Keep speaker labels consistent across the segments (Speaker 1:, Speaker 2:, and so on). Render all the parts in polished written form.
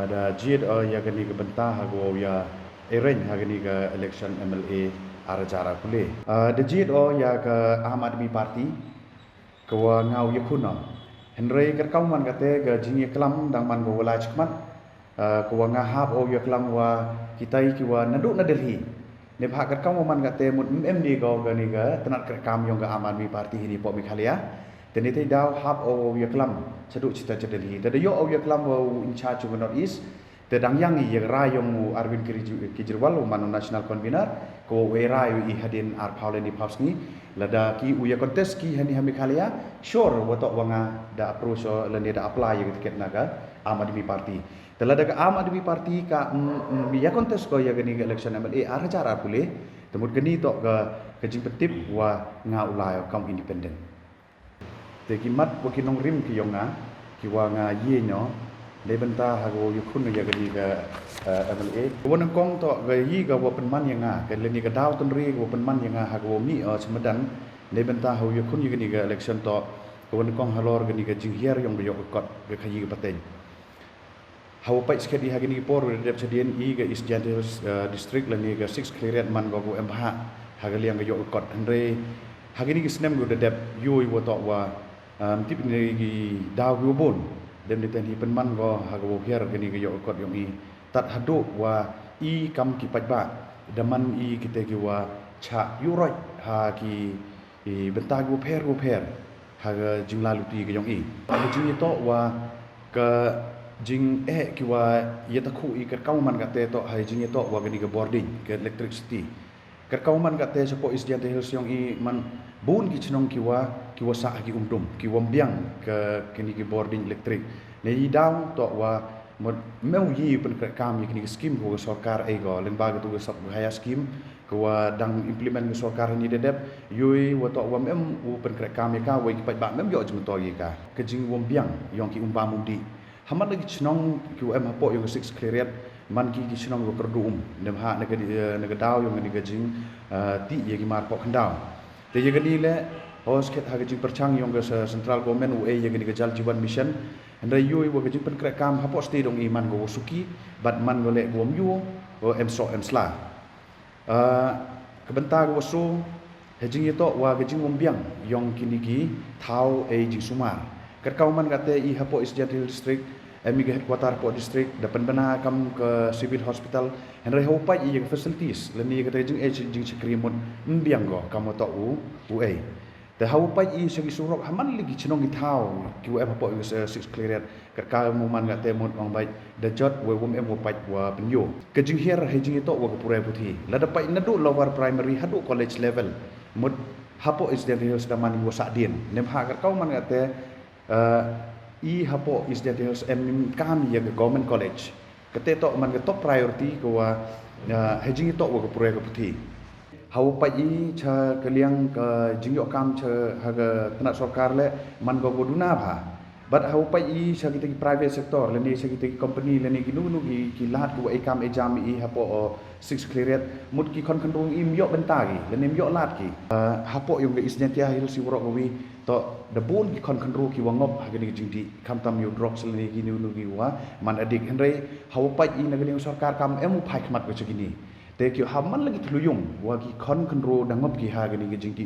Speaker 1: ada jid ya gani ke bentah hago ya arrange hagani ke election MLA ara jara kule the jid ya ke Ahmad Admi Party ke ngau ya kuna henry ke kauman kate ke jingi kelam dang man go wala chkmat ke ngahap ya kelam wa kitai ki wa naduk na Delhi ne bha ke kau man kate mut MD go gani ke tenat ke kam yong ke Ahmad Admi Party ni po mikhalia teni te daw hap ya kelam chaduk cita Delhi te yo ya kelam wa in charge of North East te dang yang i rayong Arvind Kejriwal manu national convener ko werayu i hadin ar Pauleni Pausni lada ki uya contest ki hani hamikhalia sure watok wanga da approach lende da apply ya tiket naga Ahmad Admi Party telada ka Ahmad Admi Party ka ya contest ko ya gani election MLA ar cara pule temut gani tok ke jing petip wa nga ulai kaum independent te kimat wa kinong rim ki yonga ki wa nga ye nyo le benta hago yukun ya gani ke MLA won kong to ga yi ga wa penman yang nga ke le ni ga daw ton ri wa penman yang nga hago mi semedan le benta hago yukun ya gani ke election to won kong halor gani ke jing hier yong yo kot ke khayi ke pateng hawo pai sket di hagini por de chadien i ga East Jantil district le ni ga 6 cleared man go MH hagali yang yo kot andre hagini ki snem go de dep yo wo to wa tip ni gi daw go bon dem diten hi penman go hago hier gani ga yo kot yong i tat hadu wa i kam ki pajba daman i kite ki wa cha yuroi ha ki benta go pher ha jing lalu ti ga yong i jing to wa ke jing ki wa ye takhu i ke kauman ka te to ha jing to wa gani ga boarding ke electricity ke kauman ka te sopo is dia te hills yong i man bun ki chnong ki wa sa ki umdum ki wambiang ke kini ki boarding electric ne i daw to wa mod meu yi pen kam kini skim ko sarkar ai go len ba tu sab haya skim ko dang implement ko sarkar ni dedep yui wa to wa mem u pen kam ka wa ki ba mem yo jm to yi ka ke jing wambiang yong ki umba mundi hamat lagi chnong ki em hapo yong 6 cleared man ki chnong go kerdum nem ha ne daw yong ni ke jing ti ye ki mar po khandau te ye gani le hosket ha gajing perchang yong ke central government UA ye gani ke jal jiwan mission andai yui wa gajing pen kam hapo sti dong iman go suki bat man go le gom yu o emso emsla kebenta go so hejing to wa gajing wombiang yong kini gi thau e jing sumar kat kauman kate i hapo is Jantil district emi headquarter po district dapan bana kam ke civil hospital andai hopai i facilities leni kate jing jing sekrimon mbiang go kam to UA te hopai i segi surok haman lagi chnong i thau ki wa hapo 6 cleared kat ka muman kate mon ong bai da jot we wom em hopai wa penyo ke jing hier hejing to wa purai puthi la dapai nadu lower primary hadu college level mud hapo is Jantil daman wa sadin nem ha kat kau man kate i hapo is Jantil em kami ya government college kate to man ke top priority ko wa hejing to wa purai ko puthi hau pai i cha kaliang ke jingyo kam cha haga tanat sarkar le man go goduna bha but hau pai i cha kita private sector le ni cha kita company le ni ginu ki lat ko ai kam exam i hapo 6 cleared mut ki kon kandung im yo benta ki le ni yo lat ki hapo yung ge isnyatia hil si woro wi to the bun ki kon kandru ki wangop haga ni jingdi kam tam yo drops le ni ginu wa man adik henry hau pai i nagaling sarkar kam emu phai khmat ko chigini te ki haman lagi tuluyung wa ki kon kandru dangop ki ha gani jingdi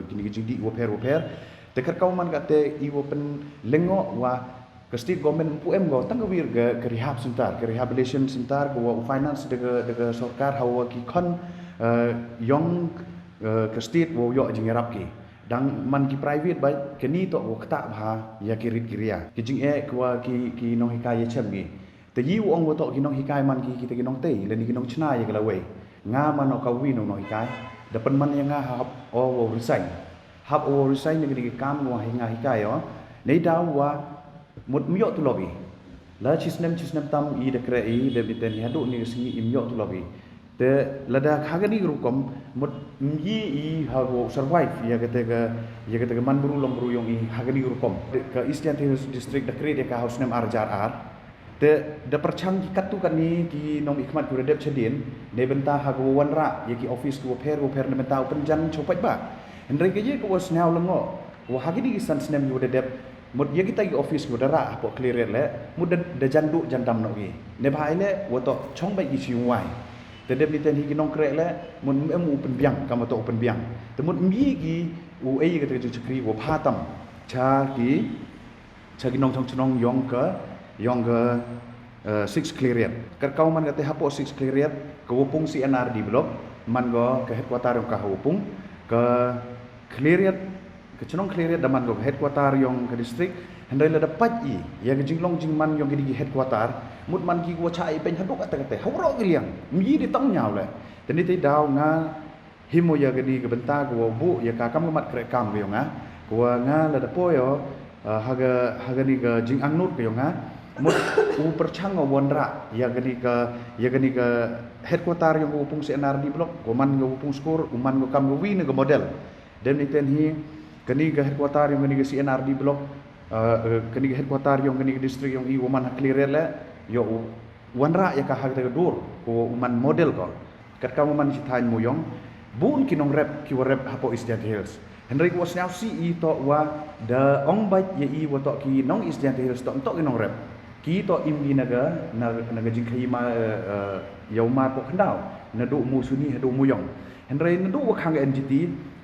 Speaker 1: gini jingdi wo per te kat kauman ka te i wo pen lengo wa ke state government pu go tang wir ke rehab center ke rehabilitation center ko finance de sarkar hawa ki kon yong ke state wo yo jingerap ki dang man ki private bai ke ni to wo kta bha ya ki rit kiria ki jing ko ki no hikay chem gi te yi ong wo to ki no hikay man ki kita ki nong te le ni ki nong chna ye kala we nga man no ka wi no hikay dapan man yang nga hap wo resign hap wo resign ni ki kam wa hinga hikay nei daw wa mut myo tu lobby la chisnem tam i de kre i de biten hadu ni singi imyo tu lobby te lada khagani rukom mut yi i hago survive ya kete man buru long buru yong i hagani rukom ke East Jantil district de kre de ka house nem arjar ar te da perchang ki katu kan ni ki nom ikmat ku redep chedin ne benta hago wanra ye ki office ku per ne benta penjan chopat ba ndre ke je ko snau lengo wa hagini san snem yu redep mud ya kita gi office ko dara hapo clear le mud da jandu jandam no gi ne bhai le woto chong bai gi siwai te dem ni ten hi gi nong krek le mud mu pen biang kam to pen biang te mud mi gi u ei ga te chukri wo pha tam cha gi nong chong chnong yong ga 6 clear kat kau man ga te hapo 6 clear ko pung CNRD block man go ke headquarter ka hopung ke clear ke chnong clear da man go headquarter yong ke district handai la dapat i ya ke jinglong jingman yong ke di headquarter mut man ki go chai pen haduk ata kate hawro ge liang mi di tong nyau le tani te daw nga himo ya ke di ke benta go bu ya ka kam mat kre kam ge yong nga ko nga la da po yo haga ni ke jing angnut ge yong nga mut u perchang wonra ya ke ni ke headquarter yang upung CNRD block goman go upung skor uman go kam go win go model dan iten hi kani ke headquarter yang kani ke CNRD block kani ke headquarter yang kani ke district yang i uman clear le yo wanra ya ka hak dur ko uman model ko kat kam uman sitan muyong bun kinong rep ki rep hapo Eastern Hills Henry was now si to wa da ong bait ye i wa to ki nong Eastern Hills to kinong rep ki to imbi naga jing khai ma yau ma po khandau na du mu suni du mu yong henry na du wa khang NGT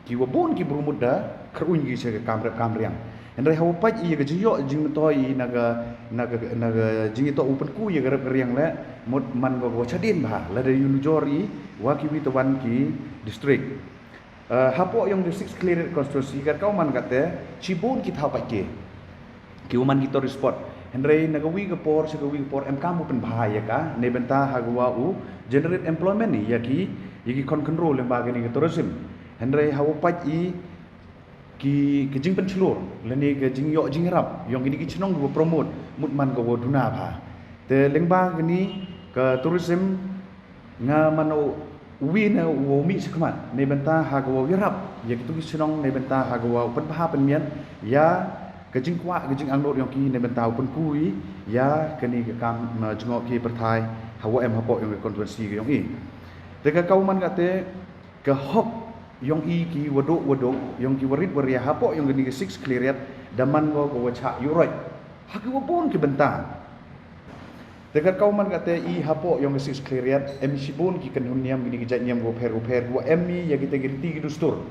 Speaker 1: ki wa bon ki brumut da khrun gi se kam riang henry haw pa i ga jiyo jing to i naga jing to upen ku ye ga riang le mot man go chadin ba la de yun jori wa ki wi to wan ki district hapo yong district clear constituency ka kau man kate chibun ki thau pa ki man ki to respond Henry nagawi por MK mu pen bahaya ka ne benta hagwa u generate employment ni yaki kon control yang bagi ni tourism Henry hawo pat i ki jing pen chlur leni ke jing yo jing rap yong ini ki chnong go promote mut man go duna ba te lengba gini ke tourism nga mano wi na wo mi sekmat ne benta hagwa wirap yaki tu ki chnong ne benta hagwa pen baha pen mian ya kejing kwa kejing angnot yang ki ne bentau pun kui ya keni ke kam jengok ki perthai hawa em hapo yang konstituensi yang i te ka kauman kate ke hok yang i ki waduk yang ki warit waria hapo yang geni ke 6 clear daman go go cha yuroi haki wapun ki bentang te ka kauman kate i hapo yang ke 6 clear em sibun ki kenhuniam geni ke janyam go per wa emi ya kita gerti ki dustur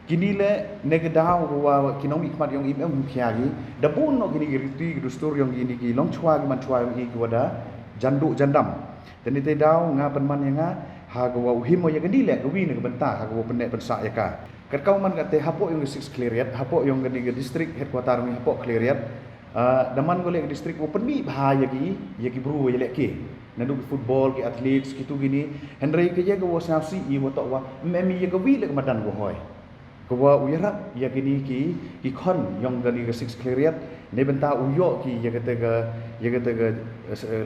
Speaker 1: kini le negedau wa kinong ikmat yang im khiagi da bun no kini girti dustur yang gini ki long chwa man chwa yang i gwada jandu jandam dan ite dau nga penman yang nga ha gwa himo ya geni le gwi ne benta ha gwa penek pensa ya ka kat kau man kate hapo yang 6 clear hapo yang geni district headquarter ni hapo clear daman gole district open mi bahaya ki bru ya le ki nadu football ki athletes kitu gini henry ke ya gwa snafsi i wa to wa memi ya gwi le madan go hoy Kau uyarap ya kini ki kon yang gani ke 6 clear ne benta uyo ki ya kata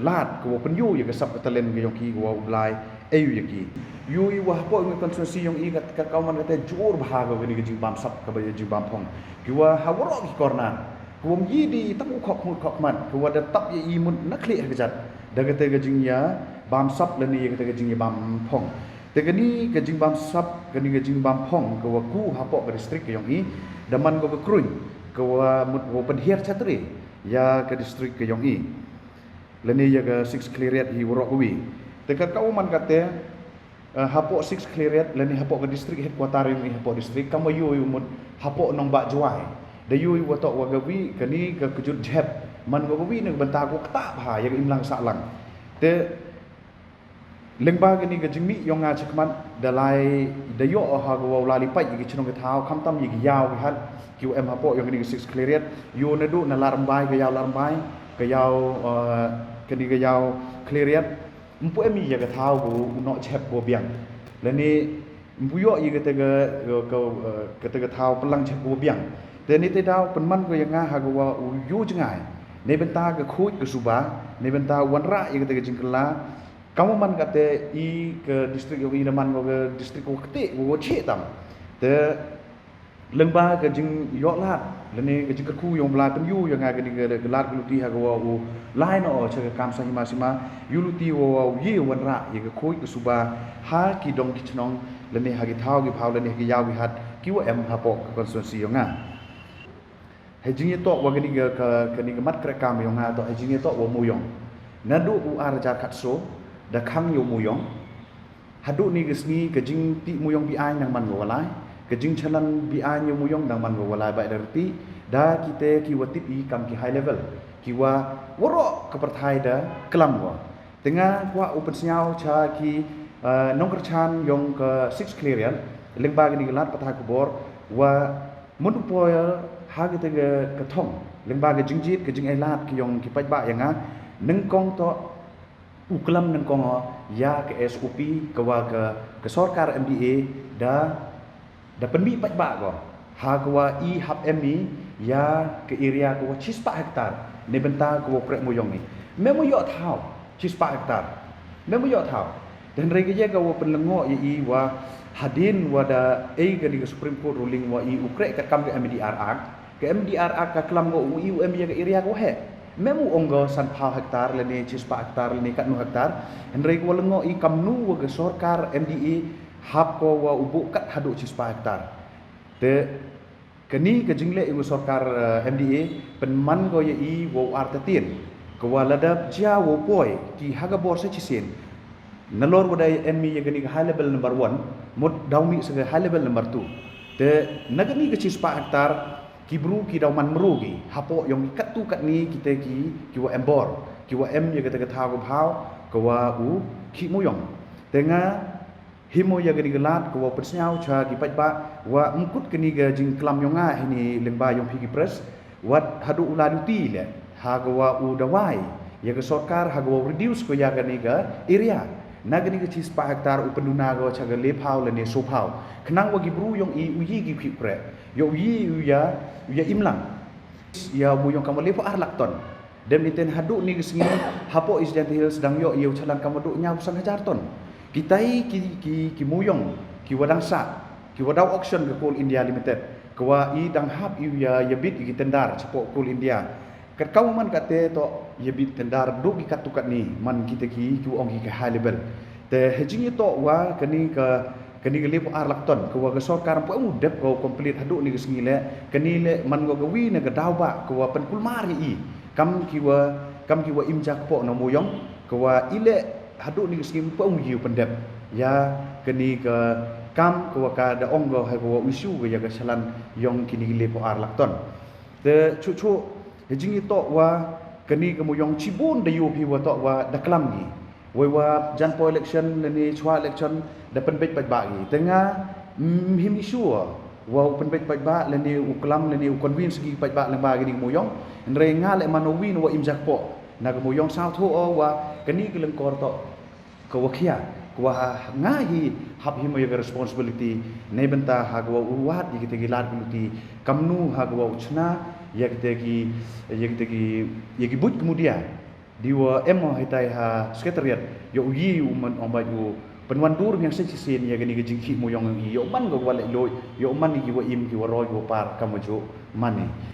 Speaker 1: lat kau penyu ya ke sub talent ke yang ki kau ulai ayu ya ki yu i wah po ngi konstitusi yang i ka kau man kata jur bahago gani ke jimbam sub ka ba jimbam phong ki wa hawro ki korna kau yi di tamu khok man kau ada tap ya i mun nakli ha kejat da kata ke jingya bam sub le ni ya kata ke jingya bam phong tegani ke jingbam sap kani ke jingbam phong ke waku hapo ke distrik ke yang i daman go ke kruin ke wa mut go penhiar chatri ya ke distrik ke yang i leni ya ke 6 clear hi worok wi tekat kau man kate hapo 6 clear leni hapo ke distrik headquarter yang i hapo distrik kamu yu mut hapo nong ba juai da yu wa to wa gawi kani ke kejut jeb man go wi ne benta go kta bha ya imlang saklang te lengba gini ke jimi yong nga chakman dalai dayo ha go la lipai gi chnong ke thau kham tam gi yaw gi hat qm hapo yong gini ke 6 clear yo na du na larmbai ke yaw larmbai ke yaw kini ke yaw clear mpu emi ya ke thau go no chep go biang lani mpu yo yi ke ke thau pelang chep go biang te ni te daw penman go yang nga ha go yu jngai ne benta ke khuj ke suba ne benta wanra yi ke jingkla kamu man kate i ke distrik yo ina man ke distrik ko kete go che tam te lengba ke jing yo lat lene ke jing ku yong bla tem yu yang ga ke lat luti ha go u lai no che ke kam sa hima sima yu luti wo ye wan ra ye ke khoi ke suba ha ki dong ki chnong lene ha gi thau gi phau lene gi yaw gi hat ki wo em ha po konstituensi yo nga hejing to wa gani ga mat kre kam yong ha to hejing to wa muyong nadu u arajar khatso da khang yo muyong hadu ni gisni kejing ti muyong bi ai nang man walai kejing chalan bi ai yo muyong nang man walai ba derti da kita ki watip i kam ki high level ki wa woro ke perthai da kelam wa tengah wa open siau cha ki nong kerchan yong ke 6 clearian lengba gani gelat patah kubor wa mun poya ha kita ke thong lengba ke jingjit ke jing elat ki yong ki pai ba yang neng kong to uklam neng kong ya ke SOP ke wa ke sarkar MDA da penmi pai ba ko ha ke wa i hab mi ya ke area ke wa 4 hektar ne benta ke wa prek moyong ni memo yo thau 4 hektar memo yo thau dan rege je ke wa penlengo i wa hadin wada ke di Supreme Court ruling wa i ukrek ka kam ke MDR Act ke MDR Act ka klam go UM ya ke area ko he memu onggo san pha hektar le ne 4 hektar le ne kat 9 hektar henry ko lengo i kamnu wa ge sarkar MDA hab ko wa ubu kat hadu 4 hektar te keni ke jingle i sarkar MDA penman go ye i wo artatien ko wa ladap ja wo poi ki haga bor se chisin nalor wadai ME ye gani high level number 1 mud daumi se high level number 2 te nagani ke 4 hektar ki bru ki dauman meru ki hapo yong kat tu kat ni kita ki wa embor ki wa em ye kata kata ko phao ko wa u ki muyong tenga himo ye gani gelat ko wa persnyau cha ki pai ba wa mkut kini ga jing klam yonga ini lemba yong pi ki pres wat hadu ula duti le ha ko wa u dawai ye ke sarkar ha ko reduce ko ya gani ga area nagani ke 4 hektar upenduna go cha ga le phao le ne so phao khnang wa gi bru yong i uyi gi phi pre yo yi ya imlang ya bu yong kamu lepo arlak ton dem niten hadu ni gesngi hapo Isdent Hill sedang yo chalan kamu du nya 1,000 ton kitai ki muyong ki wadang sa ki wadau auction ke Coal India Limited kwa i dang hap ya bit ki tendar cepo Coal India kat kau man kate to ye bit tendar du ki katukat ni man kita ki ong ki high level te hejing to wa kani ke lepo arlak ton ko wa ke sarkar po dep ko complete hadu ni gesngi le kani le man go gawi ne ke dau ba ko wa pen kulmar i kam ki wa imjak po no muyong ko wa ile hadu ni gesngi po yiu pendep ya kani ke kam ko wa ka da onggo ha ko isu ga ya ke salan yong kini lepo arlak ton te chu hejing to wa kani ke muyong cibun de yu pi wa to wa da klam gi wa jan po election ni chwa election da penbet ba gi tengah him isu wa penbet ba le ni uklam le ni convince gi ba le ba gi muyong re nga le manowin wa imjak po na ke muyong sao tho wa kani ke leng kor to ko wa khia ko nga hi hab him ye responsibility ne benta ha ko uwat gi te gi lar gi kamnu ha ko uchna ye ki but kemudian diwa emo hitai ha sekretariat yo yi man omba yo penwan dur yang sesin ya gani gejingki mo yong yo man go wale lo yo man ki wa im ki wa roy go par kamojo mani